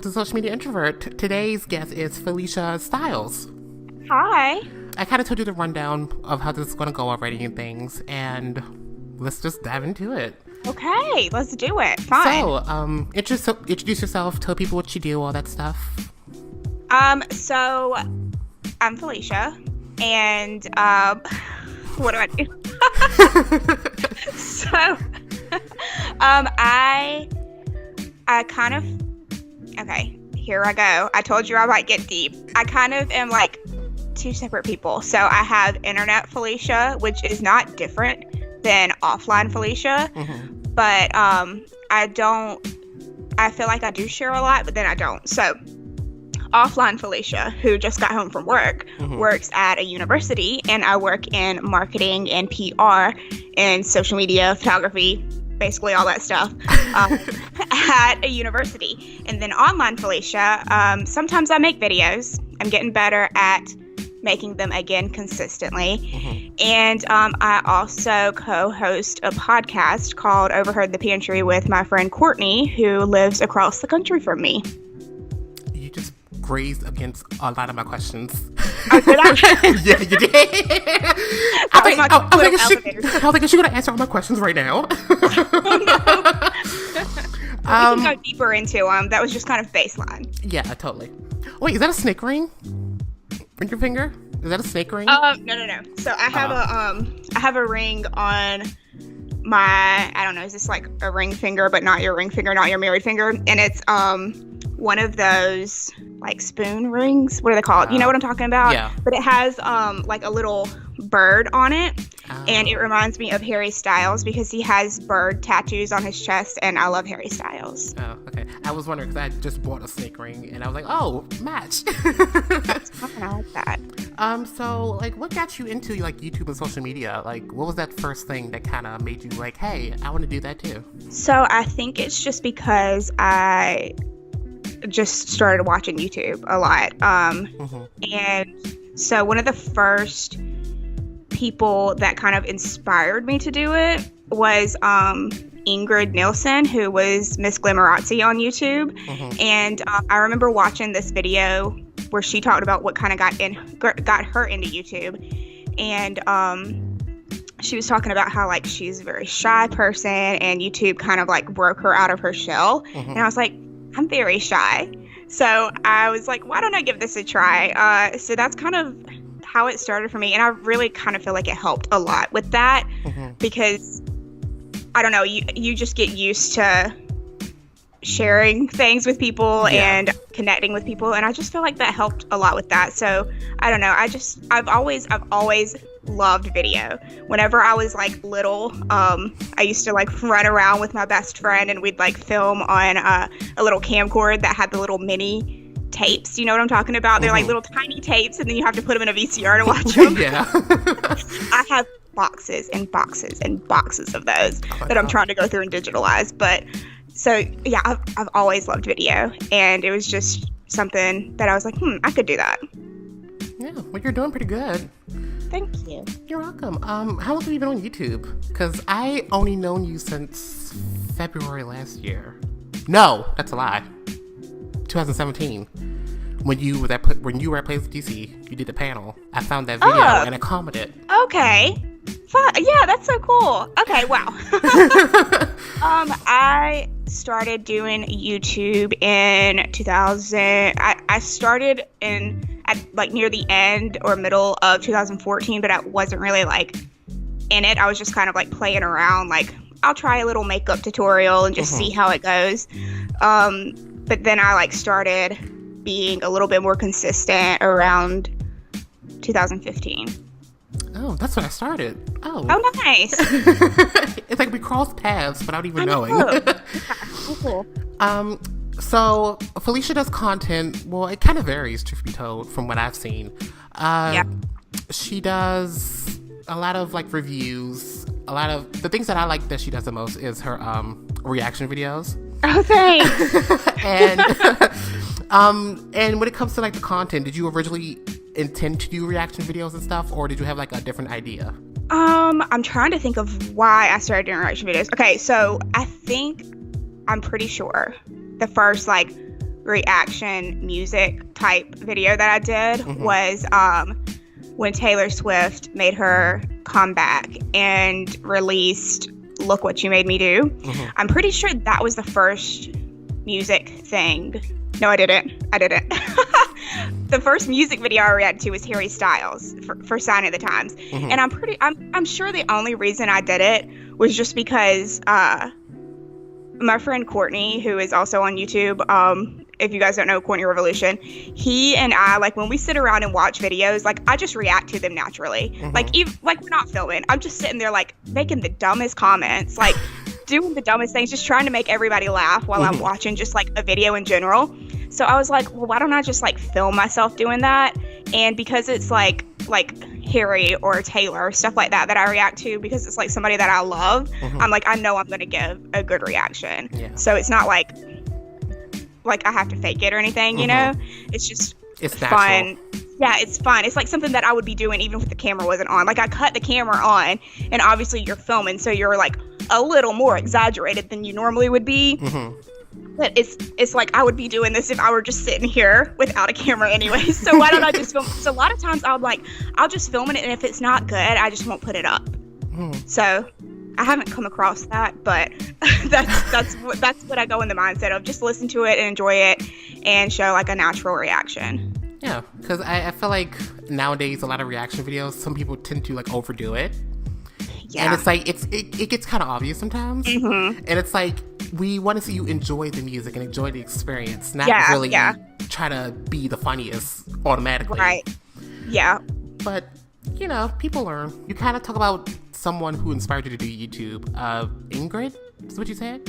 to Social Media Introvert. Today's guest is Phylesha Styles. Hi. I kind of told you the rundown of how this is going to go already and things, and let's just dive into it. Okay, let's do it. Fine. So, introduce yourself, tell people what you do, all that stuff. So I'm Phylesha, and what do I do? So, I kind of, okay, here I go. I told you I might get deep. I kind of am like two separate people. So I have internet Phylesha, which is not different than offline Phylesha, but I feel like I do share a lot, but then I don't. So offline Phylesha, who just got home from work, works at a university, and I work in marketing and PR and social media, photography, basically all that stuff at a university. And then online Phylesha, sometimes I make videos. I'm getting better at making them again consistently. And I also co-host a podcast called Overheard the Pantry with my friend Courtney, who lives across the country from me. You just grazed against a lot of my questions. Oh, did I? Yeah, you did. I think she's going to answer all my questions right now. We can go deeper into them. That was just kind of baseline. Yeah, totally. Wait, is that a snake ring on your finger? Is that a snake ring? No. So I have a ring on my, I don't know, is this like a ring finger, but not your ring finger, not your married finger? And it's one of those like spoon rings. What are they called? You know what I'm talking about? Yeah. But it has like a little bird on it. And it reminds me of Harry Styles because he has bird tattoos on his chest, and I love Harry Styles. Oh, okay. I was wondering because I just bought a snake ring, and I was like, oh, match. That's fun. I like that. So, like, what got you into, like, YouTube and social media? Like, what was that first thing that kind of made you like, hey, I want to do that too? So, I think it's just because I just started watching YouTube a lot. And so one of the first people that kind of inspired me to do it was Ingrid Nilsson, who was Miss Glamorazzi on YouTube. And I remember watching this video where she talked about what kind of got her into YouTube. And she was talking about how like she's a very shy person, and YouTube kind of like broke her out of her shell. And I was like, I'm very shy. So I was like, why don't I give this a try? So that's kind of how it started for me. And I really kind of feel like it helped a lot with that because, I don't know, you just get used to sharing things with people and connecting with people. And I just feel like that helped a lot with that. So I don't know. I've always loved video. Whenever I was like little, I used to like run around with my best friend, and we'd like film on a little camcorder that had the little mini tapes. You know what I'm talking about? They're like little tiny tapes, and then you have to put them in a VCR to watch them. I have boxes and boxes and boxes of those that I'm trying to go through and digitalize. But so yeah, I've always loved video, and it was just something that I was like, I could do that. Yeah, well, you're doing pretty good. Thank you. You're welcome. How long have you been on YouTube? Because I only known you since February last year. No, that's a lie. 2017. When you were at Place DC, you did the panel. I found that video and I commented. Okay. Fun. Yeah, that's so cool. Okay, wow. I started doing YouTube in 2000. I started at like near the end or middle of 2014, but I wasn't really like in it. I was just kind of like playing around. Like, I'll try a little makeup tutorial and just see how it goes. But then I like started being a little bit more consistent around 2015. Oh, that's when I started. Oh, nice. It's like we crossed paths without even knowing. Cool. So Phylesha does content. Well, it kind of varies, truth be told, from what I've seen. She does a lot of like reviews. A lot of the things that I like that she does the most is her reaction videos. Oh, thanks. And when it comes to like the content, did you originally intend to do reaction videos and stuff, or did you have like a different idea? I'm trying to think of why I started doing reaction videos. Okay, so I'm pretty sure the first like reaction music type video that I did was when Taylor Swift made her comeback and released Look What You Made Me Do. I'm pretty sure that was the first music thing. No, I didn't. The first music video I reacted to was Harry Styles for Sign of the Times. And I'm sure the only reason I did it was just because my friend Courtney, who is also on YouTube, if you guys don't know Courtney Revolution, he and I, like, when we sit around and watch videos, like, I just react to them naturally. Like, like, we're not filming. I'm just sitting there, like, making the dumbest comments, like, doing the dumbest things, just trying to make everybody laugh while I'm watching just, like, a video in general. So I was like, well, why don't I just, like, film myself doing that? And because it's, like Harry or Taylor, stuff like that I react to, because it's, like, somebody that I love, I'm like, I know I'm going to give a good reaction. Yeah. So it's not like I have to fake it or anything, you know? It's just fun. Yeah, it's fun. It's like something that I would be doing even if the camera wasn't on. Like, I cut the camera on, and obviously you're filming, so you're, like, a little more exaggerated than you normally would be. But it's like I would be doing this if I were just sitting here without a camera anyway. So why don't I just film? So a lot of times I'll just film it, and if it's not good, I just won't put it up. So I haven't come across that, but that's what I go in the mindset of. Just listen to it and enjoy it and show, like, a natural reaction. Yeah, because I feel like nowadays a lot of reaction videos, some people tend to, like, overdo it. Yeah. And it's like it gets kind of obvious sometimes. And it's like, we want to see you enjoy the music and enjoy the experience, not really try to be the funniest automatically. Right. Yeah. But, you know, people learn. You kind of talk about someone who inspired you to do YouTube. Ingrid, is what you said?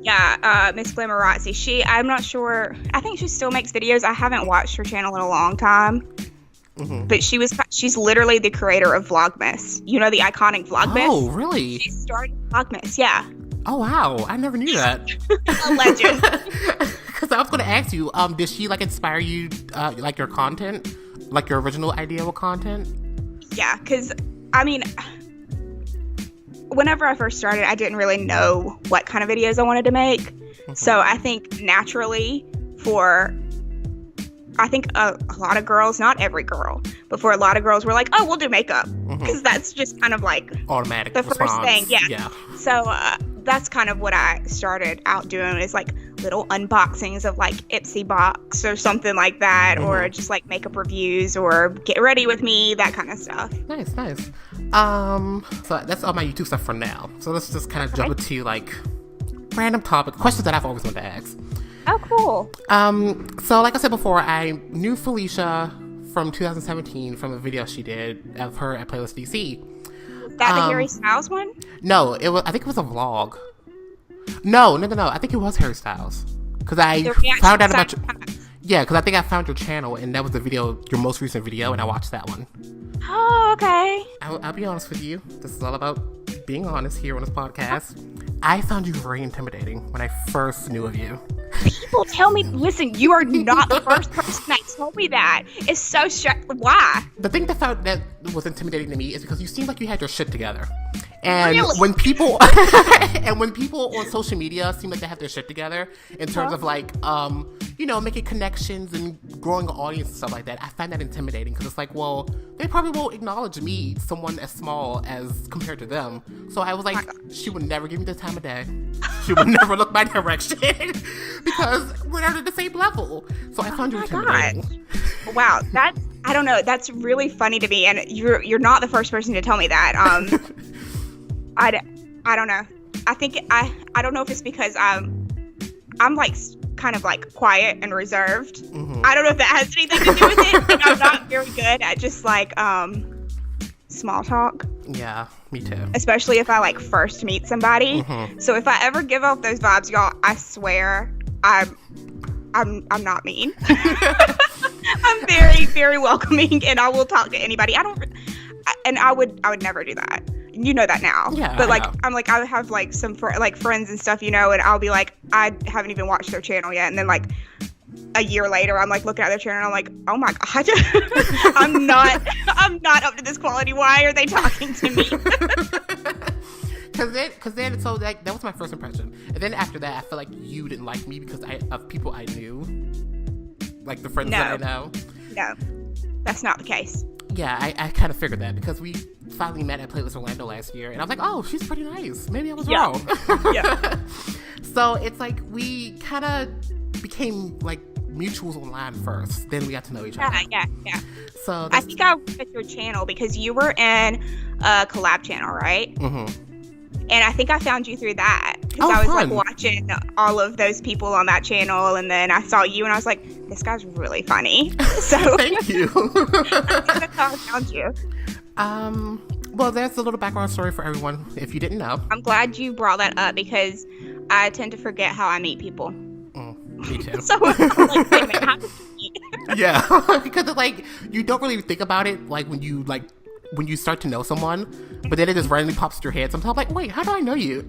Yeah, Miss Glamorazzi. I'm not sure. I think she still makes videos. I haven't watched her channel in a long time. But she's literally the creator of Vlogmas. You know, the iconic Vlogmas? Oh, really? She started Vlogmas, yeah. Oh, wow. I never knew that. A legend. Because I was going to ask you, did she, like, inspire you, like, your content? Like, your original idea of content? Yeah, because, I mean, whenever I first started, I didn't really know what kind of videos I wanted to make. So I think naturally I think a lot of girls, not every girl, but for a lot of girls, we're like, oh, we'll do makeup. Because that's just kind of like automatic the response. First thing. Yeah. So that's kind of what I started out doing, is like little unboxings of like Ipsy box or something like that, or just like makeup reviews or get ready with me, that kind of stuff. Nice. So that's all my YouTube stuff for now. So let's just kind of jump into like random topic questions that I've always wanted to ask. Oh, cool. So like I said before, I knew Phylesha from 2017 from a video she did of her at Playlist DC. That the Harry Styles one? No, I think it was a vlog. No. I think it was Harry Styles. Because I found out about yeah, because I think I found your channel, and that was your most recent video, and I watched that one. Oh, okay. I'll be honest with you. This is all about being honest here on this podcast. I found you very intimidating when I first knew of you. People tell me, listen, you are not the first person that told me that. It's so why? The thing that was intimidating to me is because you seemed like you had your shit together. And really? when people on social media seem like they have their shit together in terms of like making connections and growing an audience and stuff like that, I find that intimidating, because it's like, well, they probably won't acknowledge me, someone as small as compared to them. So I was like, she would never give me the time of day. She would never look my direction because we're not at the same level. So I found you intimidating. God. Wow, I don't know. That's really funny to me, and you're not the first person to tell me that. I don't know. I think I don't know if it's because I'm like kind of like quiet and reserved. I don't know if that has anything to do with it. And I'm not very good at just like small talk. Yeah, me too. Especially if I like first meet somebody. So if I ever give off those vibes, y'all, I swear I'm not mean. I'm very, very welcoming, and I will talk to anybody. I would never do that. You know that now. Yeah. But like, I'm like, I have like some friends and stuff, and I'll be like, I haven't even watched their channel yet, and then like a year later, I'm like looking at their channel, and I'm like, oh my god, I'm not up to this quality. Why are they talking to me? Because then, so that was my first impression, and then after that, I feel like you didn't like me because of people I knew. like the friends No. that I know. No, that's not the case. Yeah, I kind of figured that because we finally met at Playlist Orlando last year, and I was like, oh, she's pretty nice. Maybe I was wrong. Yeah. So it's like we kind of became like mutuals online first, then we got to know each other. Yeah. So I think I was at your channel because you were in a collab channel, right? Mm-hmm. And I think I found you through that because Oh, I was fun. like watching all of those people on that channel, and then I saw you, and I was like, this guy's really funny. So Thank you. that's how I found you. Well, there's a little background story for everyone if you didn't know. I'm glad you brought that up because I tend to forget how I meet people. Me too. So I'm like, wait a minute, how did you meet? Yeah, because it's like you don't really think about it like when you start to know someone, but then it just randomly pops in your head. Sometimes I'm like, wait, how do I know you?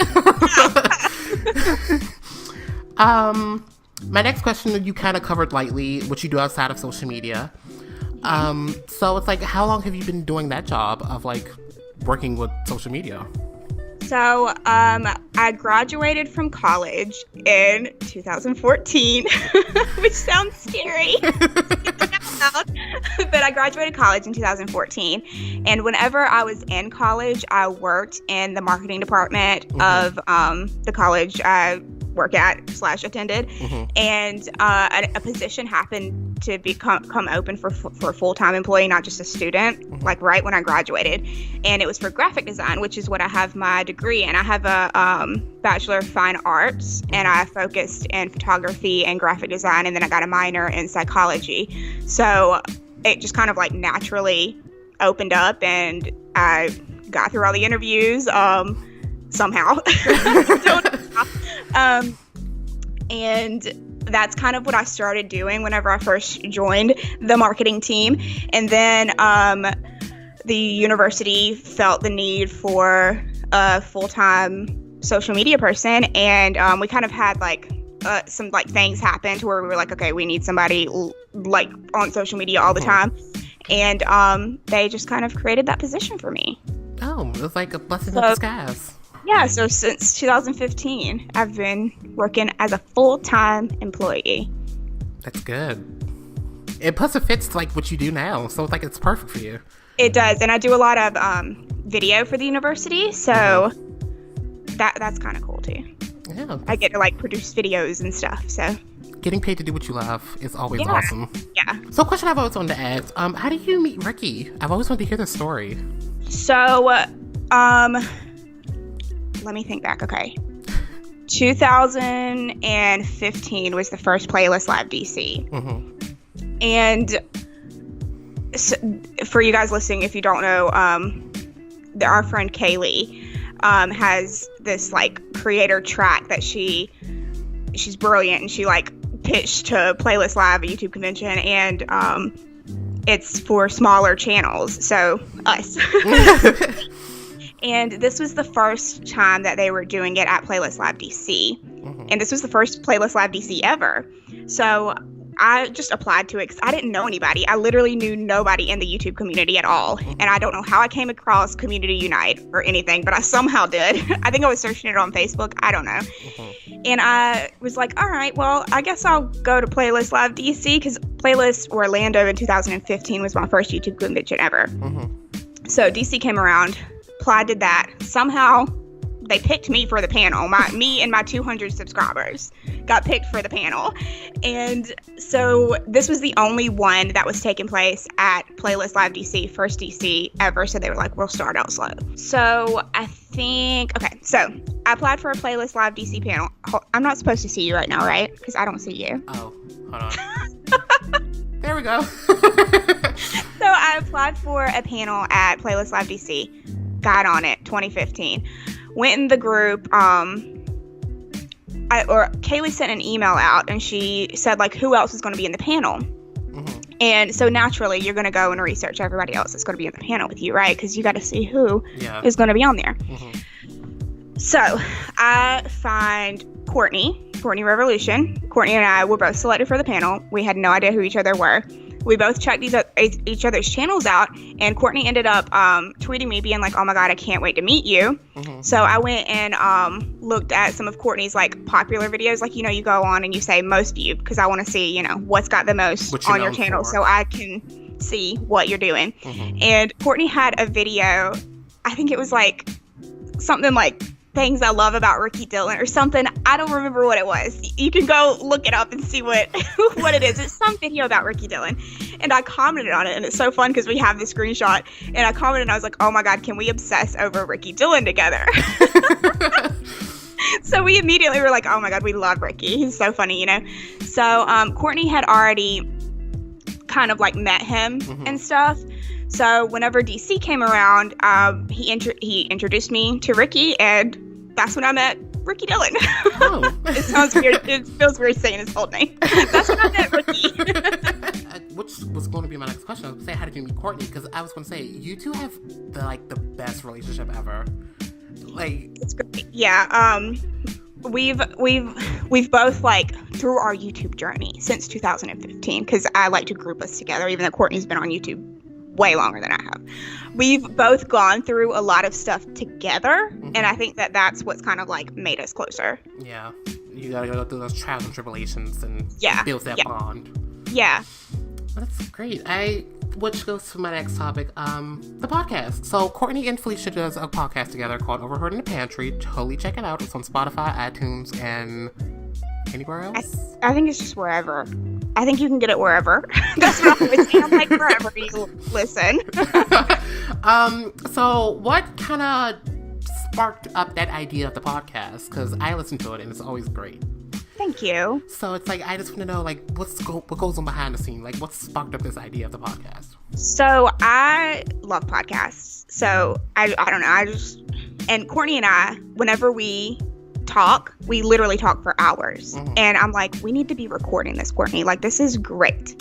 My next question you kind of covered lightly, what you do outside of social media. So it's like, how long have you been doing that job of like working with social media? So I graduated from college in 2014, which sounds scary. But I graduated college in 2014, and whenever I was in college, I worked in the marketing department of the college I work at / attended, and a position happened to come open for a full-time employee, not just a student, like right when I graduated, and it was for graphic design, which is what I have my degree in. I have a Bachelor of Fine Arts, and I focused in photography and graphic design, and then I got a minor in psychology. So it just kind of like naturally opened up, and I got through all the interviews somehow. And that's kind of what I started doing whenever I first joined the marketing team. And then the university felt the need for a full-time social media person, and we kind of had like some like things happen to where we were like, okay, we need somebody like on social media all the time, and they just kind of created that position for me. Oh, it was like a blessing in disguise. Yeah, so since 2015, I've been working as a full-time employee. That's good. And plus it fits like what you do now, so it's like it's perfect for you. It does, and I do a lot of video for the university, so that's kind of cool too. Yeah. I get to like produce videos and stuff, so. Getting paid to do what you love is always awesome. Yeah. So a question I've always wanted to ask, how did you meet Ricky? I've always wanted to hear this story. So, let me think back. Okay. 2015 was the first Playlist Live DC. And so, for you guys listening, if you don't know, our friend Kaylee has this like creator track that she's brilliant, and she like pitched to Playlist Live, a YouTube convention, and it's for smaller channels, so us. And this was the first time that they were doing it at Playlist Live DC. And this was the first Playlist Live DC ever. So I just applied to it because I didn't know anybody. I literally knew nobody in the YouTube community at all. And I don't know how I came across Community Unite or anything, but I somehow did. I think I was searching it on Facebook. I don't know. And I was like, all right, well, I guess I'll go to Playlist Live DC because Playlist Orlando in 2015 was my first YouTube convention ever. So DC came around. Applied to that. Somehow they picked me for the panel. Me and my 200 subscribers got picked for the panel. And so this was the only one that was taking place at Playlist Live DC, first DC ever. So they were like, we'll start out slow. So I applied for a Playlist Live DC panel. I'm not supposed to see you right now, right? Because I don't see you. Oh, hold on. There we go. So I applied for a panel at Playlist Live DC. Got on it 2015, went in the group. Kaylee sent an email out, and she said like who else is going to be in the panel. And so naturally you're going to go and research everybody else that's going to be in the panel with you, right? Because you got to see who is going to be on there. So I find Courtney Revolution. Courtney and I were both selected for the panel. We had no idea who each other were. we both checked each other's channels out, and Courtney ended up tweeting me being like, oh my god, I can't wait to meet you. So I went and looked at some of Courtney's like popular videos, like, you know, you go on and you say most viewed, because I want to see, you know, what's got the most on your channel so I can see what you're doing. And Courtney had a video, I think it was like something like things I love about Ricky Dillon or something. I don't remember what it was. You can go look it up and see what what it is. It's some video about Ricky Dillon. And I commented on it, and it's so fun because we have the screenshot. And I commented, and I was like, oh my god, can we obsess over Ricky Dillon together? So we immediately were like, oh my god, we love Ricky. He's so funny, you know? So Courtney had already kind of like met him and stuff. So whenever DC came around, he introduced me to Ricky, and that's when I met Ricky Dillon. Oh. It sounds weird. It feels weird saying his whole name. That's when I met Ricky. Which was going to be my next question. I was going to say, how did you meet Courtney? Because I was going to say, you two have the best relationship ever. Like, it's great. Yeah. We've both, like, through our YouTube journey since 2015, because I like to group us together, even though Courtney's been on YouTube way longer than I have. We've both gone through a lot of stuff together, and I think that that's what's kind of like made us closer. Yeah, you gotta go through those trials and tribulations and build that bond. Yeah, that's great. Which goes to my next topic, the podcast. So Courtney and Phylesha does a podcast together called Overheard in the Pantry. Totally check it out. It's on Spotify, iTunes, and anywhere else? I think it's just wherever. I think you can get it wherever. That's what I always say. I'm like, wherever you listen. So what kind of sparked up that idea of the podcast? Because I listen to it and it's always great. Thank you. So it's like, I just want to know, like, what goes on behind the scene? Like, what sparked up this idea of the podcast? So I love podcasts. So I don't know. And Courtney and I, whenever we talk, we literally talk for hours. And I'm like, we need to be recording this, Courtney. Like, this is great.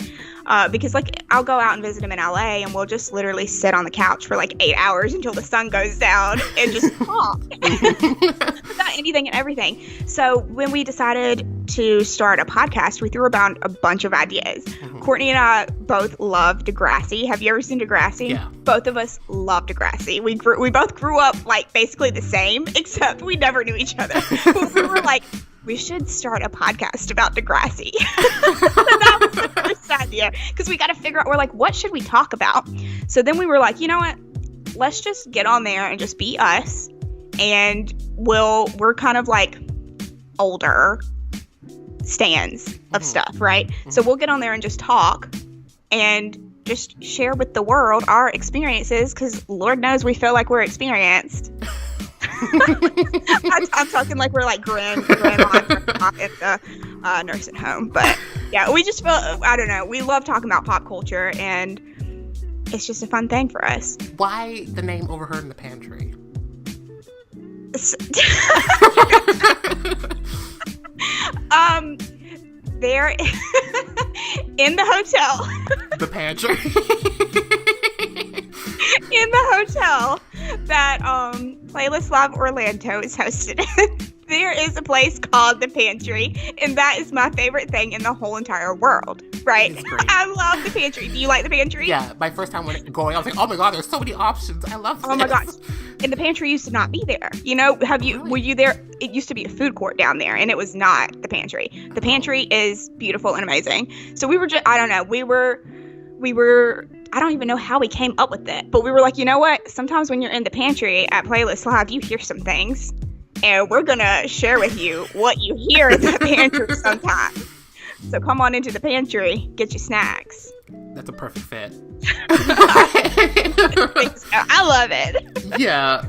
Because, like, I'll go out and visit him in LA, and we'll just literally sit on the couch for like 8 hours until the sun goes down and just talk about anything and everything. So when we decided to start a podcast, we threw around a bunch of ideas. Courtney and I both love Degrassi. Have you ever seen Degrassi? Yeah. Both of us love Degrassi. We both grew up like basically the same, except we never knew each other. We were like, we should start a podcast about Degrassi. So that was the first idea, because we got to figure out, we're like, what should we talk about? So then we were like, you know what? Let's just get on there and just be us. And we're kind of like older stands of stuff, right? So we'll get on there and just talk and just share with the world our experiences, because Lord knows we feel like we're experienced. I'm talking like we're like grandma at the nursing home. But yeah, we just feel, I don't know, we love talking about pop culture, and it's just a fun thing for us. Why the name Overheard in the Pantry? They're in the hotel. The pantry. In the hotel that Playlist Live Orlando is hosted in. There is a place called The Pantry, and that is my favorite thing in the whole entire world, right? I love The Pantry. Do you like The Pantry? Yeah, my first time going, I was like, oh my god, there's so many options. I love this. Oh my gosh. And The Pantry used to not be there. You know, were you there? It used to be a food court down there, and it was not The Pantry. The Pantry is beautiful and amazing. So we were just, I don't know, we were, I don't even know how we came up with it, but we were like, you know what? Sometimes when you're in the pantry at Playlist Live, you hear some things, and we're going to share with you what you hear in the pantry sometimes. So come on into the pantry, get your snacks. That's a perfect fit. I love it. Yeah.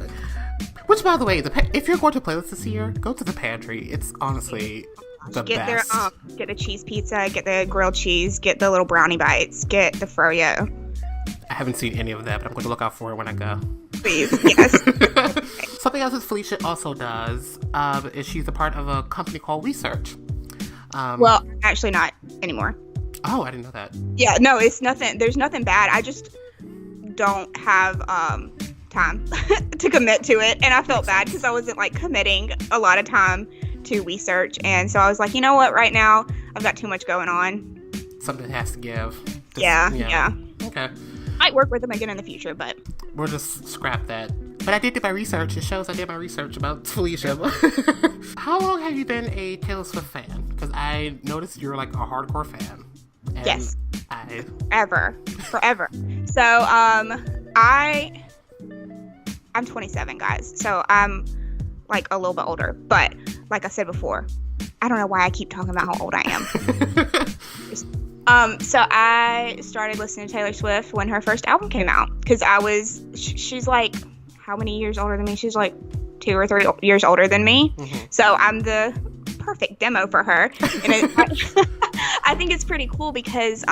Which, by the way, if you're going to Playlist this year, go to the pantry. It's honestly the best. Get the cheese pizza, get the grilled cheese, get the little brownie bites, get the froyo. I haven't seen any of that, but I'm going to look out for it when I go. Please, yes. Something else that Phylesha also does is she's a part of a company called Research. Well, actually not anymore. Oh, I didn't know that. Yeah, no, it's nothing. There's nothing bad. I just don't have time to commit to it. And I felt bad because I wasn't like committing a lot of time to Research. And so I was like, you know what? Right now, I've got too much going on. Something has to give. Yeah. Okay. Might work with them again in the future, but we'll just scrap that. But I did do my research. It shows I did my research about Phylesha. How long have you been a Taylor Swift fan? Because I noticed you're like a hardcore fan. And yes. Forever. So, I'm 27, guys. So I'm like a little bit older. But like I said before, I don't know why I keep talking about how old I am. So I started listening to Taylor Swift when her first album came out. Because she's like, how many years older than me? She's like 2 or 3 years older than me. Mm-hmm. So I'm the perfect demo for her. And I think it's pretty cool because,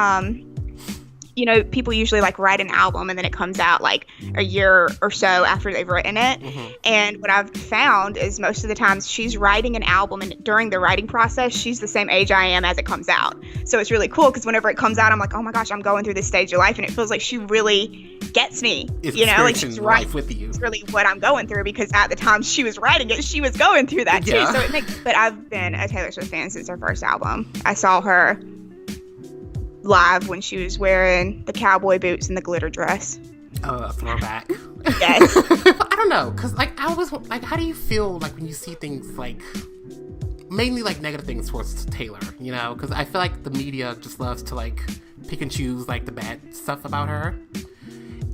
people usually like write an album and then it comes out like a year or so after they've written it. Mm-hmm. And what I've found is most of the times she's writing an album, and during the writing process, she's the same age I am as it comes out. So it's really cool because whenever it comes out, I'm like, oh my gosh, I'm going through this stage of life, and it feels like she really gets me. Like she's right with you. It's really what I'm going through because at the time she was writing it, she was going through that too. So but I've been a Taylor Swift fan since her first album. I saw her live when she was wearing the cowboy boots and the glitter dress. A throwback. Yes. I don't know, because like I was like, how do you feel like when you see things like mainly like negative things towards Taylor? Because I feel like the media just loves to like pick and choose like the bad stuff about her,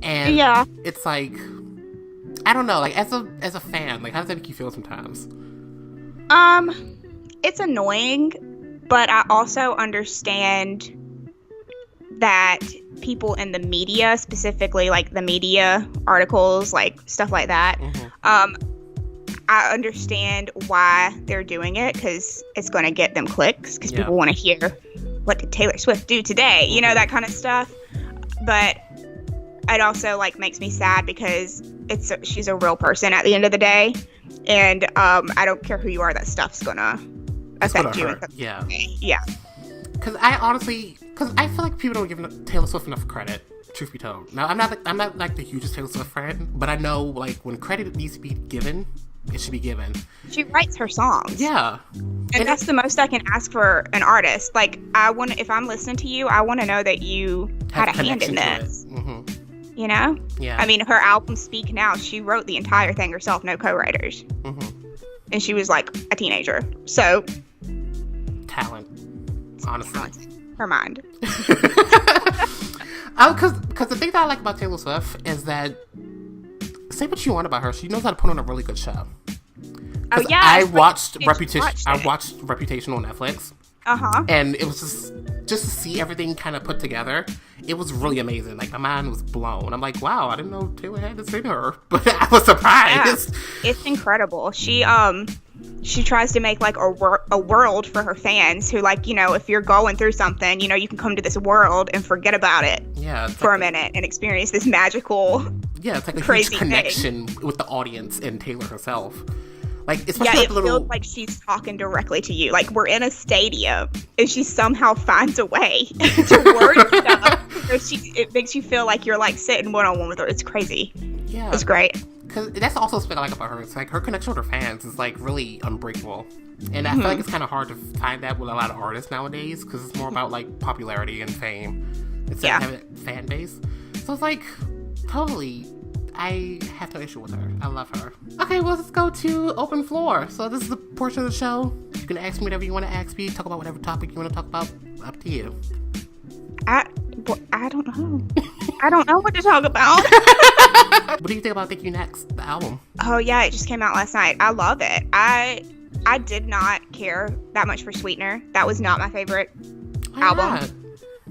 and it's like I don't know, like as a fan, like how does that make you feel sometimes? It's annoying, but I also understand that people in the media, specifically like the media articles, like stuff like that, I understand why they're doing it because it's going to get them clicks because people want to hear what did Taylor Swift do today, that kind of stuff. But it also like makes me sad because she's a real person at the end of the day, and I don't care who you are, that stuff's gonna affect you. Yeah. Because I feel like people don't give Taylor Swift enough credit, truth be told. Now, I'm not like the hugest Taylor Swift fan, but I know like when credit needs to be given, it should be given. She writes her songs. Yeah. And that's the most I can ask for an artist. Like, if I'm listening to you, I want to know that you had a hand in this. Mm-hmm. Yeah. I mean, her album Speak Now, she wrote the entire thing herself, no co-writers. Mm-hmm. And she was like a teenager. So. Talent. Honestly. Talent. Her mind. Because the thing that I like about Taylor Swift is that, say what you want about her, she knows how to put on a really good show. Oh yeah, I watched Reputation. I watched Reputation on Netflix. And it was just to see everything kind of put together. It was really amazing. Like my mind was blown. I'm like, wow, I didn't know Taylor had this in her, but I was surprised. Yeah, it's incredible. She tries to make like a world for her fans who, like, if you're going through something, you can come to this world and forget about it for a minute and experience this magical, it's like a crazy huge connection with the audience and Taylor herself. Like, especially it feels like she's talking directly to you. Like, we're in a stadium and she somehow finds a way to word stuff. It makes you feel like you're like sitting one-on-one with her. It's crazy. Yeah. It's great. Because that's also what I like about her. It's like her connection with her fans is like really unbreakable. And I feel like it's kind of hard to find that with a lot of artists nowadays because it's more about like popularity and fame instead of having a fan base. So it's like, totally, I have no issue with her. I love her. Okay, well, let's go to open floor. So this is the portion of the show. You can ask me whatever you want to ask me. Talk about whatever topic you want to talk about. Up to you. I don't know. I don't know what to talk about. What do you think about Thank You Next, the album? Oh yeah, it just came out last night. I love it. I did not care that much for Sweetener. That was not my favorite album. Not?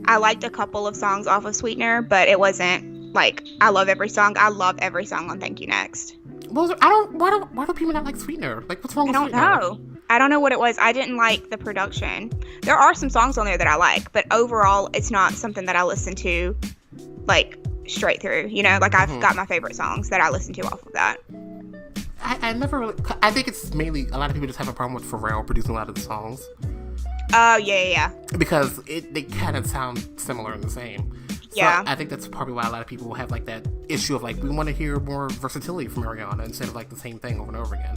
I liked a couple of songs off of Sweetener, but it wasn't like I love every song. I love every song on Thank You Next. Well, why do people not like Sweetener? Like, what's wrong with Sweetener? I don't know what it was. I didn't like the production. There are some songs on there that I like, but overall, it's not something that I listen to, like, straight through. Like, I've got my favorite songs that I listen to off of that. I never really... I think it's mainly... A lot of people just have a problem with Pharrell producing a lot of the songs. Oh, yeah. Because they kind of sound similar and the same. So yeah. I think that's probably why a lot of people have, like, that issue of, like, we want to hear more versatility from Ariana instead of, like, the same thing over and over again.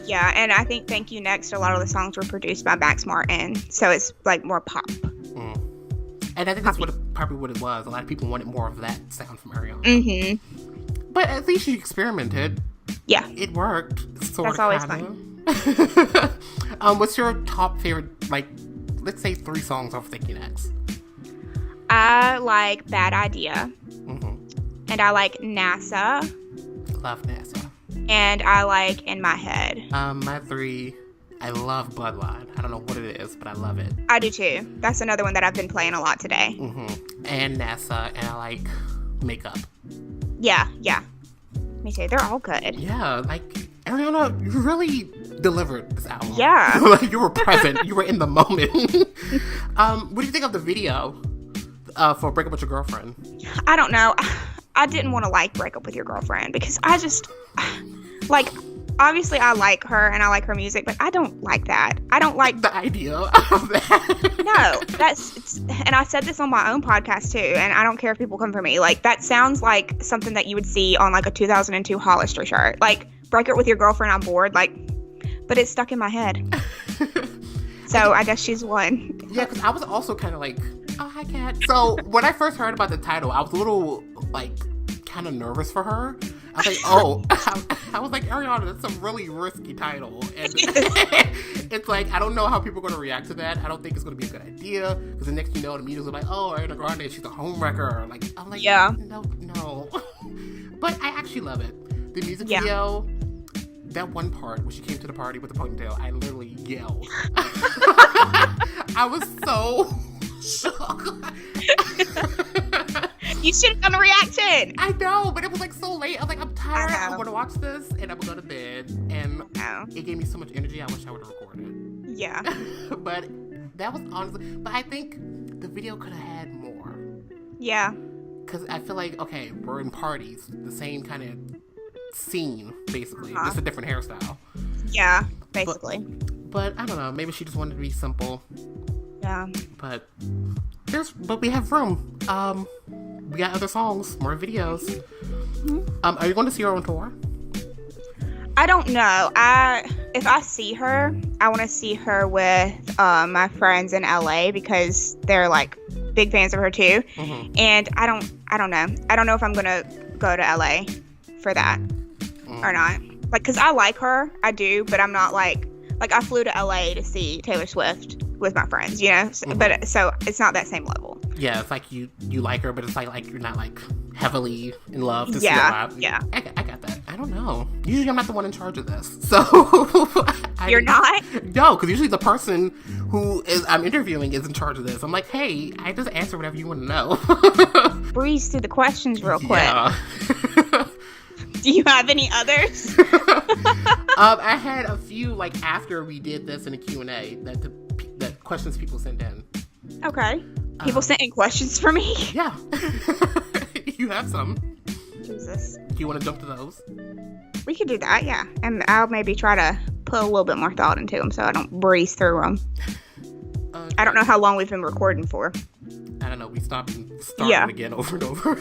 Yeah, and I think Thank You Next, a lot of the songs were produced by Max Martin, so it's, like, more pop. And I think that's probably what it was. A lot of people wanted more of that sound from Ariana. Mm-hmm. But at least she experimented. Yeah. It worked. That's always fun. What's your top favorite, like, let's say 3 songs off Thinking X? I like Bad Idea. Mm-hmm. And I like NASA. Love NASA. And I like In My Head. My 3, I love Bloodline. I don't know what it is, but I love it. I do too. That's another one that I've been playing a lot today. Mm-hmm. And NASA, and I like Makeup. Yeah. Me too. They're all good. Yeah, like, Ariana, you really delivered this album. Yeah. Like, you were present. You were in the moment. What do you think of the video for Break Up With Your Girlfriend? I don't know. I didn't want to Break Up With Your Girlfriend because I just, obviously I like her and I like her music, but I don't like that. I don't like the idea of that. No, and I said this on my own podcast too, and I don't care if people come for me. Like, that sounds like something that you would see on like a 2002 Hollister shirt. Like, break it with your girlfriend, I'm bored. Like, but it's stuck in my head. So I guess she's one. Yeah, because I was also kind of like, oh, hi, Kat. So when I first heard about the title, I was a little like kind of nervous for her. I was like, oh, I was like, Ariana, that's a really risky title. And it's like, I don't know how people are going to react to that. I don't think it's going to be a good idea. Because the next thing you know, the media's like, oh, Ariana Grande, she's a homewrecker. Like, I'm like, yeah. No. But I actually love it. The music video, that one part where she came to the party with the ponytail, I literally yelled. I was so shocked. You should have done a reaction. I know, but it was like so late. I was like, I'm tired. I'm going to watch this and I'm going to go to bed. And it gave me so much energy. I wish I would have recorded. Yeah. But that was honestly, but I think the video could have had more. Yeah. Because I feel like, okay, we're in parties, the same kind of scene, basically. Just a different hairstyle. Yeah, basically. But I don't know. Maybe she just wanted to be simple. Yeah. But we have room. We got other songs, more videos. Mm-hmm. Are you going to see her on tour? I don't know. If I see her, I want to see her with my friends in LA because they're like big fans of her too. Mm-hmm. And I don't know. I don't know if I'm gonna go to LA for that or not. Like, cause I like her, I do, but I'm not like I flew to LA to see Taylor Swift with my friends, you know. So, but so it's not that same level. Yeah, it's like you like her, but it's like you're not like heavily in love to see her live. Yeah, I got that. I don't know. Usually I'm not the one in charge of this, so you're not. No, because usually the person who I'm interviewing is in charge of this. I'm like, hey, I just answer whatever you want to know. Breeze through the questions real quick. Yeah. Do you have any others? I had a few like after we did this in a Q&A that questions people sent in. Okay. People sent in questions for me? Yeah. You have some. Jesus. Do you want to jump to those? We could do that, yeah. And I'll maybe try to put a little bit more thought into them so I don't breeze through them. Okay. I don't know how long we've been recording for. I don't know. We stopped and started again over and over.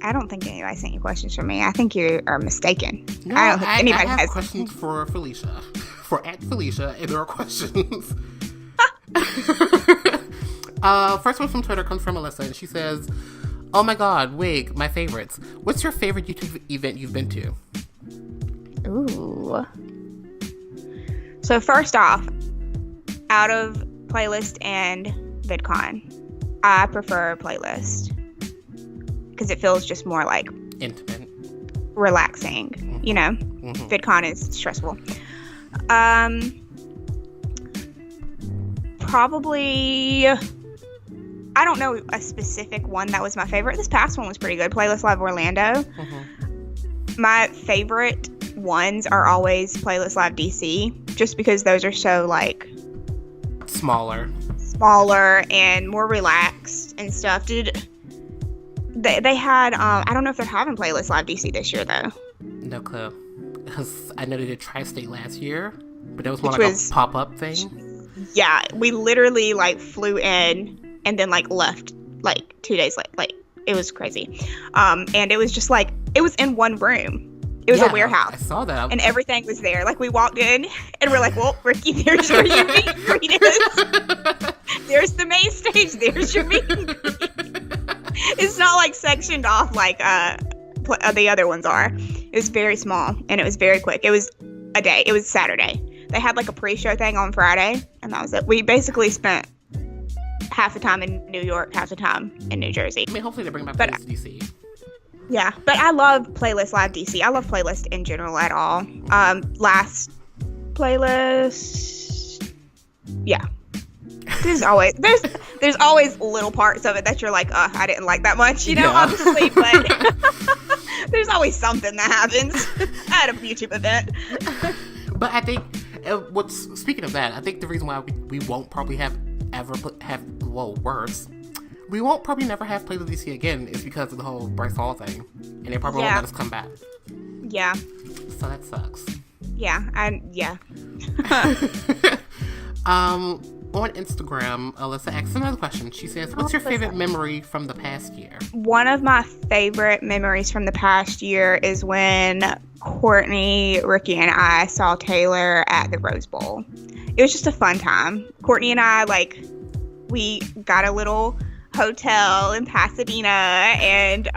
I don't think anybody sent you questions for me. I think you are mistaken. No, I don't think anybody has questions for Phylesha. For @Phylesha, and there are questions. First one from Twitter comes from Melissa, and she says, oh my god, wig, my favorites. What's your favorite YouTube event you've been to? Ooh. So first off, out of Playlist and VidCon, I prefer Playlist because it feels just more like intimate, relaxing, you know. VidCon is stressful. Probably, I don't know a specific one that was my favorite. This past one was pretty good. Playlist Live Orlando. My favorite ones are always Playlist Live DC, just because those are so like smaller and more relaxed and stuff. They had I don't know if they're having Playlist Live DC this year though. No clue, because I know they did Tri-State last year, but that was more like a pop-up thing. Yeah, we literally like flew in and then like left like 2 days late. Like, it was crazy. And it was just like, it was in one room. It was Yeah, a warehouse. I saw that. And everything was there. Like, we walked in, and we're like, well, Ricky, there's where your meet and greet is. There's the main stage. There's your meet and greet. It's not, like, sectioned off like the other ones are. It was very small, and it was very quick. It was a day. It was Saturday. They had, like, a pre-show thing on Friday, and that was it. We basically spent half the time in New York, half the time in New Jersey. I mean, hopefully they bring back Playlist DC. Yeah, but I love Playlist Live DC. I love Playlist in general at all. Last Playlist, yeah. There's always little parts of it that you're like, I didn't like that much, obviously, but there's always something that happens at a YouTube event. But I think, speaking of that, I think the reason why we won't probably we won't probably never have Playlist DC again is because of the whole Bryce Hall thing. And they probably won't let us come back. Yeah. So that sucks. Yeah, On Instagram, Alyssa asks another question. She says, what's your favorite memory from the past year? One of my favorite memories from the past year is when Courtney, Ricky, and I saw Taylor at the Rose Bowl. It was just a fun time. Courtney and I, we got a little hotel in Pasadena, and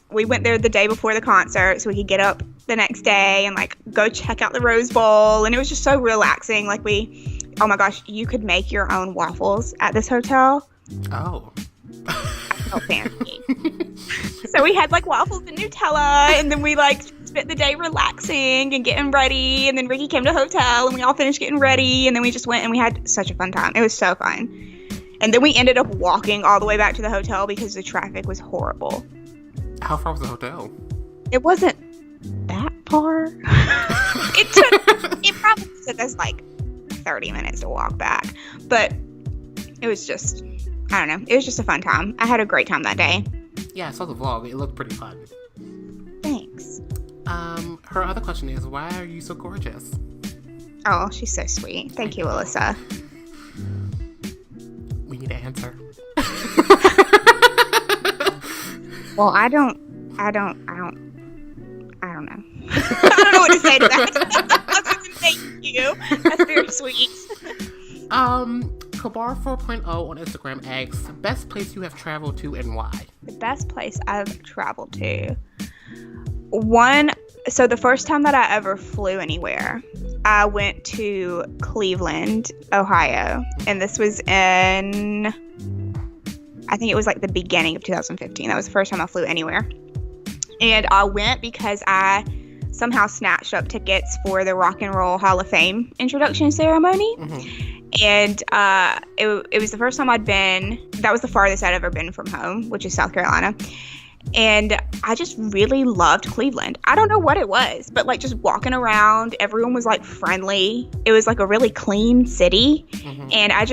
we went there the day before the concert so we could get up the next day and go check out the Rose Bowl, and it was just so relaxing. Oh my gosh, you could make your own waffles at this hotel. Oh. I felt fancy. So we had waffles and Nutella, and then we spent the day relaxing and getting ready, and then Ricky came to the hotel and we all finished getting ready, and then we just went and we had such a fun time. It was so fun. And then we ended up walking all the way back to the hotel because the traffic was horrible. How far was the hotel? It wasn't that far. It probably took us 30 minutes to walk back, but it was just, I don't know, it was just a fun time. I had a great time that day. Yeah, I saw the vlog. It looked pretty fun. Thanks. Her other question is, why are you so gorgeous? Oh, she's so sweet. Thank you, Alyssa. We need an answer. Well, I don't know. I don't know what to say to that. Other than thank you. That's very sweet. Kabar 4.0 on Instagram asks, best place you have traveled to and why? The best place I've traveled to. So the first time that I ever flew anywhere, I went to Cleveland, Ohio. And this was in, I think it was the beginning of 2015. That was the first time I flew anywhere. And I went because I somehow snatched up tickets for the Rock and Roll Hall of Fame introduction ceremony. Mm-hmm. And it was the first time I'd been. That was the farthest I'd ever been from home, which is South Carolina. And I just really loved Cleveland. I don't know what it was, but just walking around, everyone was friendly. It was a really clean city. Mm-hmm. And I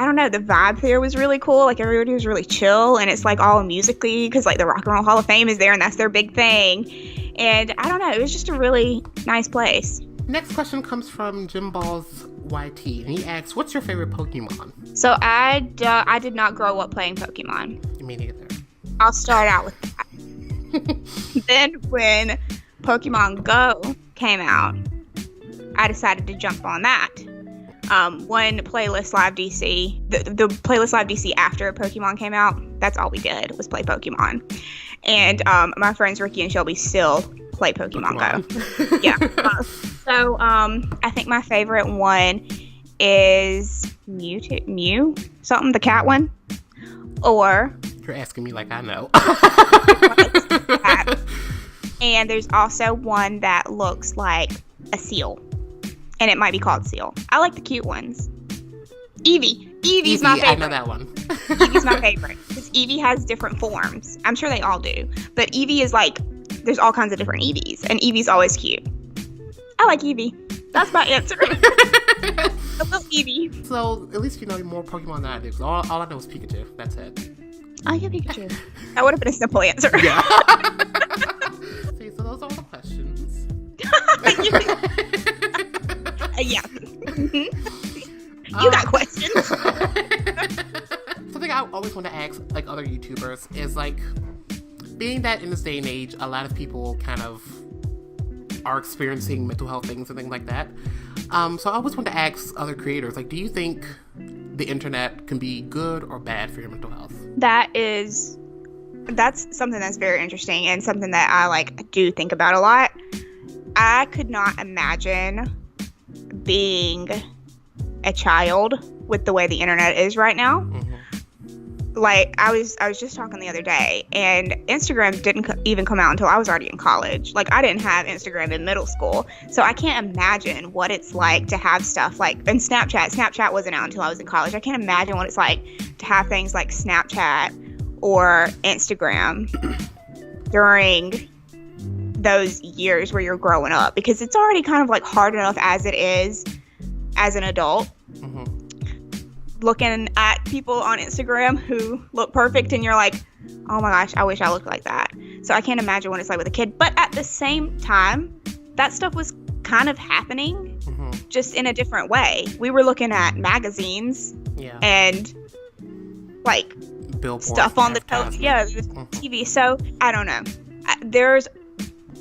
don't know, the vibe there was really cool. Everybody was really chill, and it's all musically because the Rock and Roll Hall of Fame is there and that's their big thing. And I don't know, it was just a really nice place. Next question comes from Jim Balls YT, and he asks, what's your favorite Pokemon? So I did not grow up playing Pokemon. Me neither. I'll start out with that. Then when Pokemon Go came out, I decided to jump on that. One Playlist Live DC, the Playlist Live DC after Pokemon came out, that's all we did was play Pokemon. And my friends Ricky and Shelby still play Pokemon. Go. Yeah. So I think my favorite one is Mew, something, the cat one. Or... You're asking me like I know. And there's also one that looks like a seal. And it might be called Seal. I like the cute ones. Eevee's my favorite. I know that one. Eevee's my favorite. Because Eevee has different forms. I'm sure they all do. But Eevee is there's all kinds of different Eevees. And Eevee's always cute. I like Eevee. That's my answer. I love Eevee. So, at least you know more Pokemon than I do. Because all I know is Pikachu. That's it. I get Pikachu. That would have been a simple answer. Yeah. See, so those are all the questions. Yeah. You got questions. Something I always want to ask other YouTubers is being that in this day and age, a lot of people kind of are experiencing mental health things and things like that. So I always want to ask other creators, like, do you think the internet can be good or bad for your mental health? That's something that's very interesting and something that I do think about a lot. I could not imagine being a child with the way the internet is right now. Mm-hmm. Like, I was just talking the other day, and Instagram didn't even come out until I was already in college. Like, I didn't have Instagram in middle school, so I can't imagine what it's like to have stuff like, and Snapchat wasn't out until I was in college. I can't imagine what it's like to have things like Snapchat or Instagram during those years where you're growing up, because it's already kind of like hard enough as it is as an adult. Mm-hmm. Looking at people on Instagram who look perfect, and you're like, oh my gosh, I wish I looked like that. So I can't imagine what it's like with a kid. But at the same time, that stuff was kind of happening, just in a different way. We were looking at magazines and like billboards, stuff on the TV. So I don't know. There's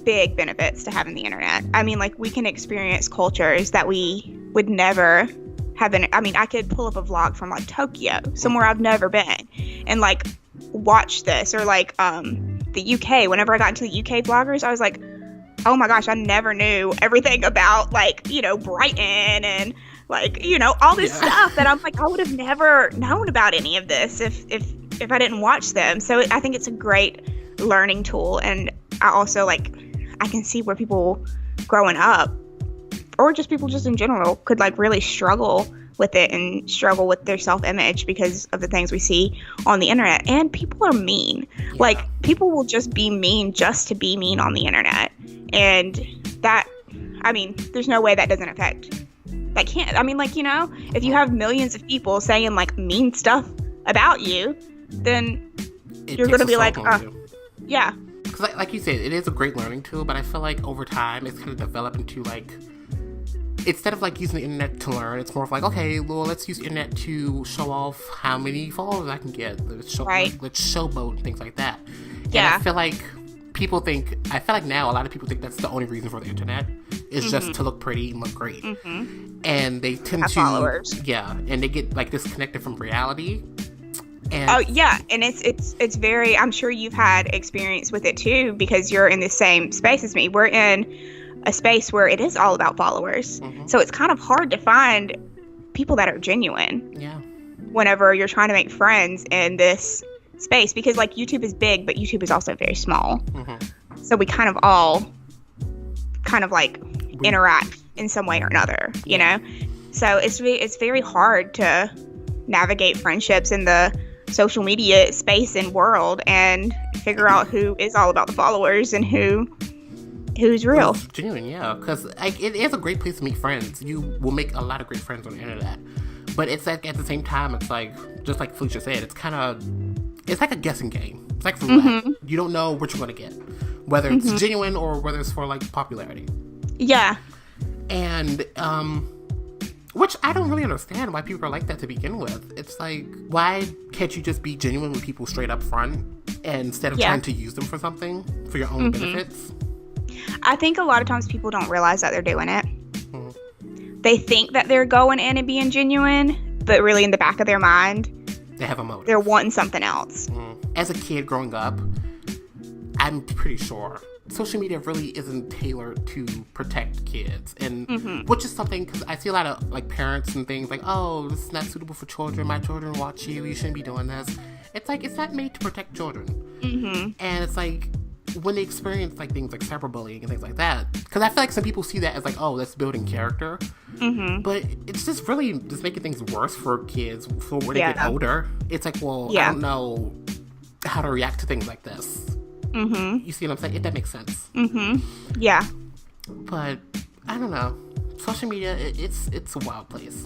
big benefits to having the internet. I mean, like, we can experience cultures that we would never have been. I mean, I could pull up a vlog from like Tokyo, somewhere I've never been, and like watch this, or like the UK. Whenever I got into the UK vloggers, I was like, oh my gosh, I never knew everything about, like, you know, Brighton and like, you know, all this stuff that I'm like, I would have never known about any of this if I didn't watch them. So I think it's a great learning tool. And I also, like, I can see where people growing up, or just people just in general, could like really struggle with it and struggle with their self-image because of the things we see on the internet. And people are mean. Like, people will just be mean just to be mean on the internet. And that, I mean, there's no way that doesn't affect, that can't, I mean, like, you know, if you have millions of people saying like mean stuff about you, then you're going to be like, yeah. Because like you said, it is a great learning tool, but I feel like over time it's kind of developed into like, instead of like using the internet to learn, it's more of like, okay, well, let's use the internet to show off how many followers I can get. Let's showboat and things like that. Yeah. And I feel like now a lot of people think that's the only reason for the internet is just to look pretty and look great. And they tend to followers. And they get like disconnected from reality. And and it's very, I'm sure you've had experience with it too, because you're in the same space as me. We're in a space where it is all about followers. So it's kind of hard to find people that are genuine. Whenever you're trying to make friends in this space, because like YouTube is big, but YouTube is also very small. So we kind of all like interact in some way or another, you know? So it's very hard to navigate friendships in the social media space and world and figure out who is all about the followers and who's real. It's genuine, because like, it is a great place to meet friends. You will make a lot of great friends on the internet. But it's like, at the same time, it's like, just like Phylesha said, it's like a guessing game. It's like roulette. You don't know what you're going to get. Whether it's genuine or whether it's for like popularity. Yeah. And, which I don't really understand why people are like that to begin with. It's like, why can't you just be genuine with people straight up front, and instead of trying to use them for something, for your own benefits? I think a lot of times people don't realize that they're doing it. They think that they're going in and being genuine, but really in the back of their mind, they have a motive. They're wanting something else. As a kid growing up, I'm pretty sure social media really isn't tailored to protect kids, and which is something, because I see a lot of like parents and things like, oh, this is not suitable for children. My children watch you shouldn't be doing this. It's like, it's not made to protect children. And it's like, when they experience like things like cyberbullying and things like that, because I feel like some people see that as like, oh, that's building character, but it's just really just making things worse for kids for when they get older. It's like, well, I don't know how to react to things like this. You see what I'm saying? If that makes sense. Yeah. But I don't know. Social media, it's a wild place.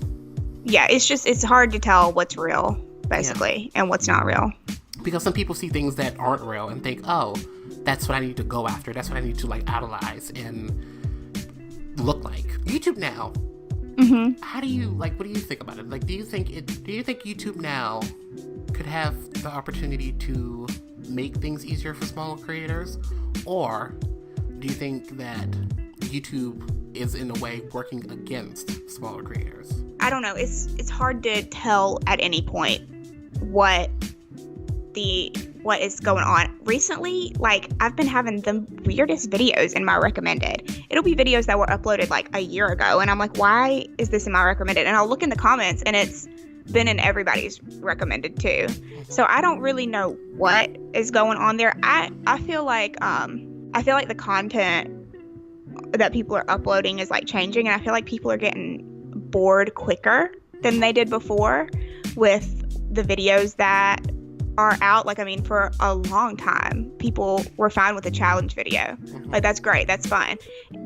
Yeah, it's hard to tell what's real, basically, and what's not real. Because some people see things that aren't real and think, oh, that's what I need to go after. That's what I need to like idolize and look like. YouTube now. How do you like? What do you think about it? Like, do you think YouTube now could have the opportunity to make things easier for smaller creators? Or do you think that YouTube is in a way working against smaller creators? I don't know. It's hard to tell at any point what is going on. Recently, like, I've been having the weirdest videos in my recommended. It'll be videos that were uploaded like a year ago, and I'm like, why is this in my recommended? And I'll look in the comments, and it's been in everybody's recommended too. So I don't really know what is going on there. I feel like the content that people are uploading is like changing, and I feel like people are getting bored quicker than they did before with the videos that are out. Like, I mean, for a long time, people were fine with a challenge video. Like, that's great, that's fine.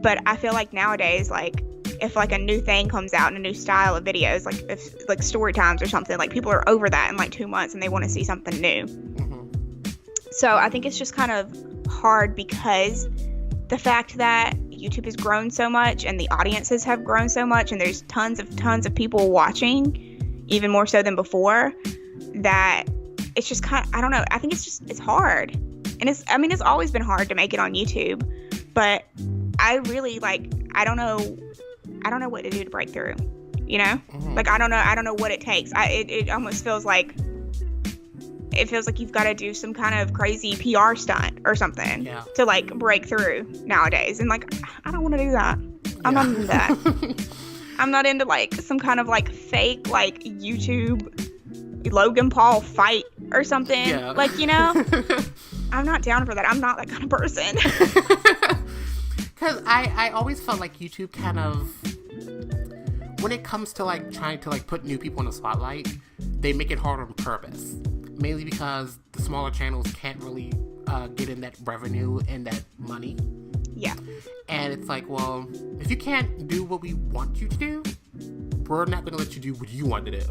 But I feel like nowadays, like, if like a new thing comes out and a new style of videos, like if like story times or something, like people are over that in like 2 months and they want to see something new. So I think it's just kind of hard because the fact that YouTube has grown so much and the audiences have grown so much and there's tons of people watching, even more so than before, that it's just kind of, I don't know. I think it's hard. And it's always been hard to make it on YouTube, but I really I don't know what to do to break through, you know? Like, I don't know what it takes. It almost feels like you've got to do some kind of crazy PR stunt or something to like break through nowadays. And like, I don't want to do that. I'm not into that. I'm not into like some kind of like fake like YouTube Logan Paul fight or something. Yeah. Like, you know, I'm not down for that. I'm not that kind of person. Because I always felt like YouTube kind of, when it comes to like trying to like put new people in the spotlight, they make it hard on purpose. Mainly because the smaller channels can't really get in that revenue and that money. Yeah. And it's like, well, if you can't do what we want you to do, we're not going to let you do what you want to do.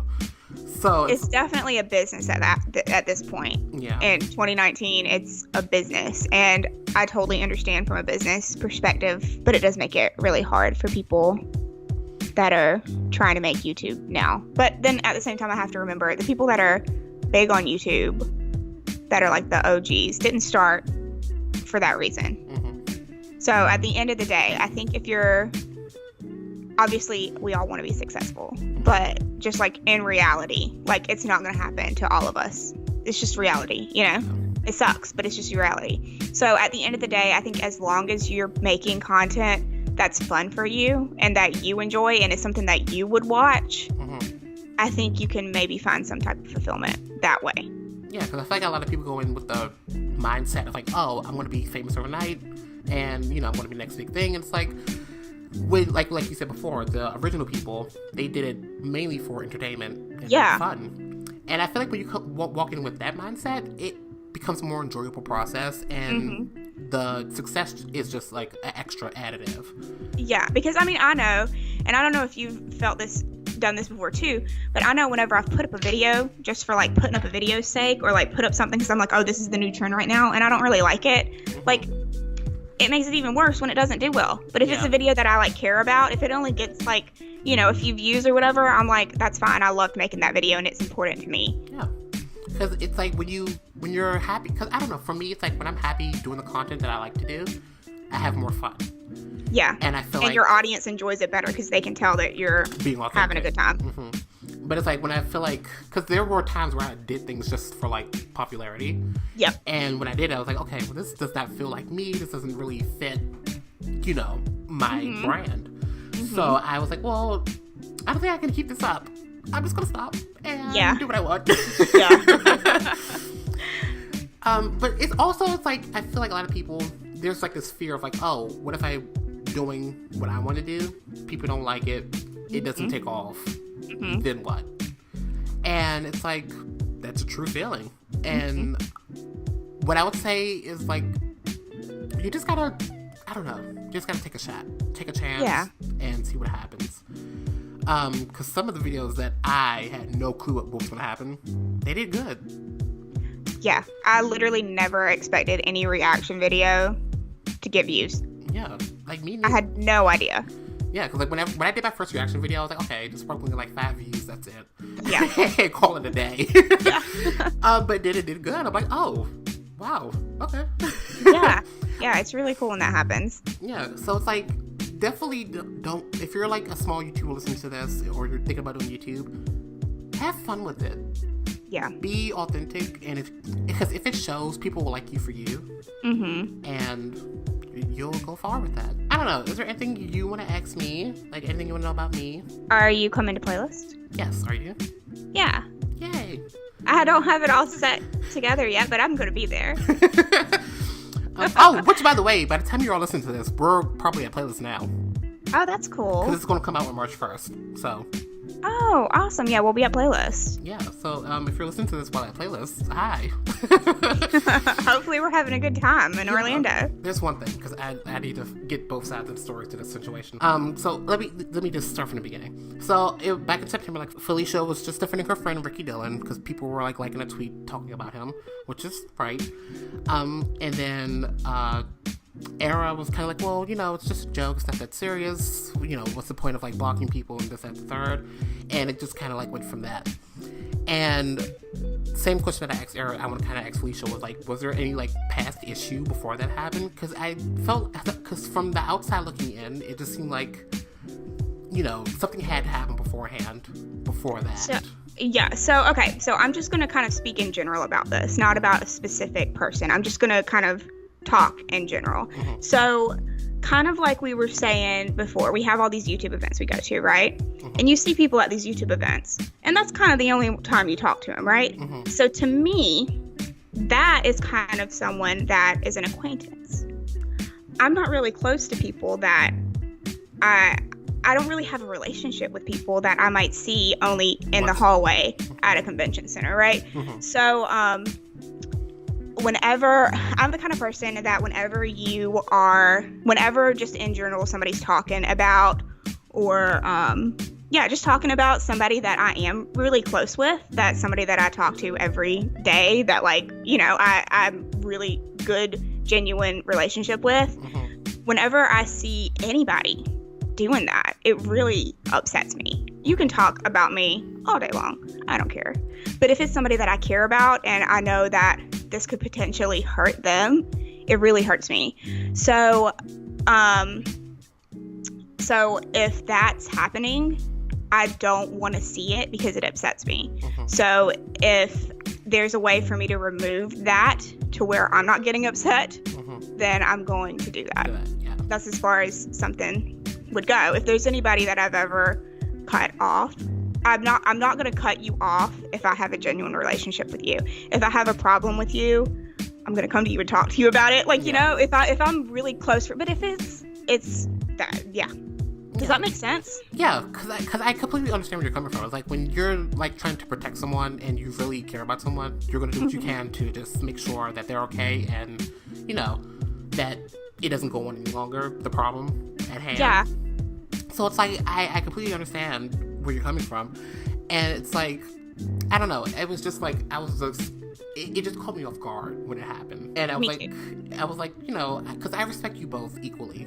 So it's definitely a business at this point. Yeah. In 2019, it's a business, and I totally understand from a business perspective, but it does make it really hard for people that are trying to make YouTube now. But then at the same time, I have to remember the people that are big on YouTube, that are like the OGs, didn't start for that reason. So at the end of the day, I think if you're, obviously we all want to be successful, but just like in reality, like it's not going to happen to all of us. It's just reality, you know? It sucks, but it's just reality. So at the end of the day, I think as long as you're making content that's fun for you and that you enjoy and it's something that you would watch, I think you can maybe find some type of fulfillment that way. Yeah, because I feel like a lot of people go in with the mindset of like, oh, I'm going to be famous overnight, and you know, I'm going to be the next big thing. And it's like, when like you said before, the original people, they did it mainly for entertainment and fun. And I feel like when you walk in with that mindset, it becomes a more enjoyable process, and the success is just like an extra additive. Yeah, because I mean, I know, and I don't know if you've done this before too, but I know whenever I've put up a video just for like putting up a video's sake, or like put up something because I'm like, oh, this is the new trend right now, and I don't really like it, like it makes it even worse when it doesn't do well. But if it's a video that I like care about, if it only gets like, you know, a few views or whatever, I'm like, that's fine. I loved making that video and it's important to me. Yeah, because it's like when you're happy, because I don't know, for me it's like when I'm happy doing the content that I like to do, I have more fun. Yeah, and I feel like your audience enjoys it better because they can tell that you're being having a good time. But it's like when I feel like, because there were times where I did things just for like popularity. Yep. And when I did it, I was like, okay, well, this does not feel like me. This doesn't really fit, you know, my brand. So I was like, well, I don't think I can keep this up. I'm just gonna stop and do what I want. But it's like I feel like a lot of people, there's like this fear of like, oh, what if I'm doing what I want to do? People don't like it. It doesn't take off. Then what? And it's like, that's a true feeling. And what I would say is like, you just gotta, I don't know, you just gotta take a shot, take a chance, and see what happens. Because some of the videos that I had no clue what was gonna happen, they did good. Yeah, I literally never expected any reaction video to get views. Yeah, like me. I had no idea. Yeah, because like when I did my first reaction video, I was like, okay, just probably like 5 views, that's it. Yeah. Call it a day. But it did good. I'm like, oh, Wow. Okay. Yeah. Yeah, it's really cool when that happens. Yeah, so it's like, definitely don't, if you're like a small YouTuber listening to this, or you're thinking about doing YouTube, have fun with it. Yeah. Be authentic, and because if it shows, people will like you for you. Mm-hmm. And you'll go far with that. I don't know, is there anything you want to ask me? Like, anything you want to know about me? Are you coming to Playlist? Yes, are you? Yeah. Yay. I don't have it all set together yet, but I'm going to be there. Which, by the way, by the time you're all listening to this, we're probably at Playlist now. Oh, that's cool. Because it's going to come out on March 1st, so. Oh, awesome. Yeah, we'll be at Playlist. Yeah, so if you're listening to this while at Playlist, hi. Hopefully we're having a good time in Orlando. There's one thing, because I need to get both sides of the story to this situation. So let me just start from the beginning. So back in September, like, Phylesha was just defending her friend Ricky Dillon, because people were like liking a tweet talking about him, which is right. And then Era was kind of like, well, it's just a joke, it's not that serious, what's the point of like blocking people and this, that, the third, and it just kind of like went from that. And same question that I asked Era, I want to kind of ask Phylesha, was like, was there any like past issue before that happened? Because I felt, because from the outside looking in, it just seemed like, something had to happen beforehand, before that. So I'm just going to kind of speak in general about this, not about a specific person. I'm just going to kind of talk in general. Mm-hmm. So kind of like we were saying before, we have all these YouTube events we go to, right? Mm-hmm. And you see people at these YouTube events, and that's kind of the only time you talk to them, right? Mm-hmm. So to me, that is kind of someone that is an acquaintance. I'm not really close to people that I don't really have a relationship with people that I might see only in the hallway at a convention center, right? Mm-hmm. So whenever I'm the kind of person that whenever just in general somebody's talking about, or just talking about somebody that I am really close with, that's somebody that I talk to every day, that like, I'm really good, genuine relationship with. Mm-hmm. Whenever I see anybody doing that, it really upsets me. You can talk about me all day long, I don't care. But if it's somebody that I care about and I know that this could potentially hurt them, it really hurts me. So if that's happening, I don't want to see it because it upsets me. Mm-hmm. So if there's a way for me to remove that to where I'm not getting upset, mm-hmm. then I'm going to do that. Yeah. That's as far as something would go. If there's anybody that I've ever cut off, I'm not going to cut you off if I have a genuine relationship with you. If I have a problem with you, I'm going to come to you and talk to you about it. Like, if I'm really close, but if it's that, yeah. Does that make sense? Yeah, because I completely understand where you're coming from. It's like when you're like trying to protect someone and you really care about someone, you're going to do what you can to just make sure that they're okay and, that it doesn't go on any longer, the problem at hand. Yeah. So it's like, I completely understand where you're coming from. And it's like, I don't know. It was just like, it just caught me off guard when it happened. And I was like, because I respect you both equally.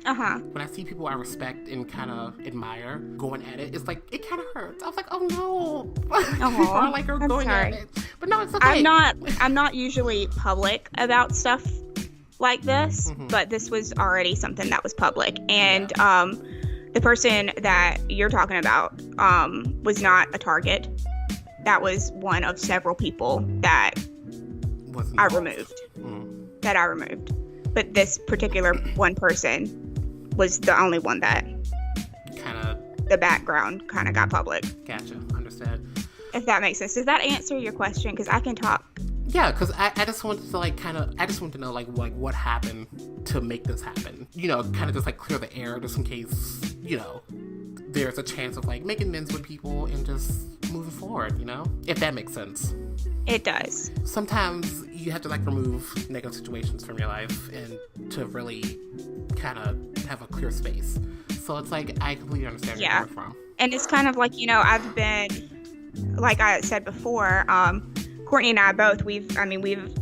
Uh-huh. When I see people I respect and kind of admire going at it, it's like, it kind of hurts. I was like, oh no. People are like, are going at it. But no, it's okay. I'm not usually public about stuff like this, mm-hmm. but this was already something that was public. And the person that you're talking about was not a target. That was one of several people that I removed. Mm. That I removed. But this particular one person was the only one that the background kind of got public. Gotcha. Understand. If that makes sense. Does that answer your question? Because I can talk. Yeah, because I just wanted to I just wanted to know what happened to make this happen. Kind of just like clear the air just in case, there's a chance of like making amends with people and just moving forward, if that makes sense. It does. Sometimes you have to like remove negative situations from your life and to really kind of have a clear space. So it's like, I completely understand where you're coming from. And it's kind of like, I've been, like I said before, Courtney and I both, we've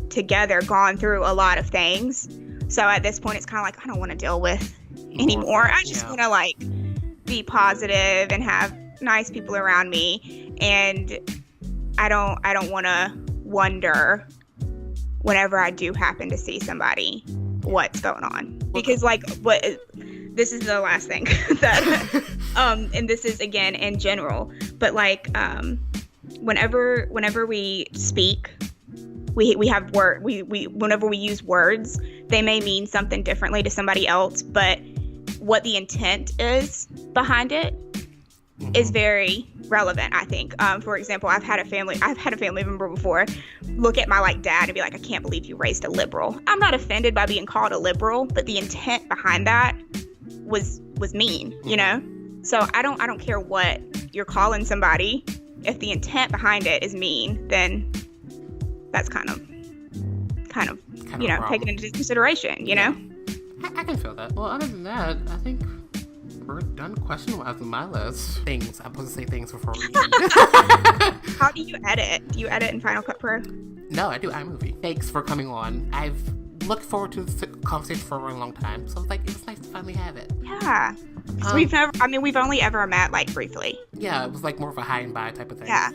together gone through a lot of things. So at this point, it's kind of like, I don't want to deal with anymore. I just want to like be positive and have nice people around me. And I don't want to wonder whenever I do happen to see somebody what's going on. Because this is the last thing that and this is again in general, but whenever we speak, we have whenever we use words, they may mean something differently to somebody else, but what the intent is behind it is very relevant, I think. For example, I've had a family member before look at my dad and be like, I can't believe you raised a liberal. I'm not offended by being called a liberal, but the intent behind that was mean, So I don't care what you're calling somebody. If the intent behind it is mean, then that's kind of taken into consideration, I can feel that. Well, other than that, I think we're done question-wise on my list. Things. I'm supposed to say things before we How do you edit? Do you edit in Final Cut Pro? No, I do iMovie. Thanks for coming on. I've looked forward to this conversation for a really long time, so it was nice to finally have it. Yeah. We've only ever met briefly. Yeah, it was more of a high and by type of thing. Yeah.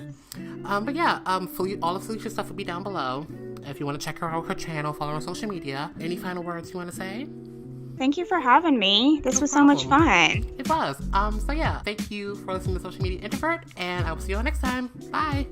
But yeah, all of Phylesha's stuff will be down below. If you want to check her out, her channel, follow her on social media. Any final words you want to say? Thank you for having me. This was so much fun. It was. So yeah, thank you for listening to Social Media Introvert, and I will see you all next time. Bye.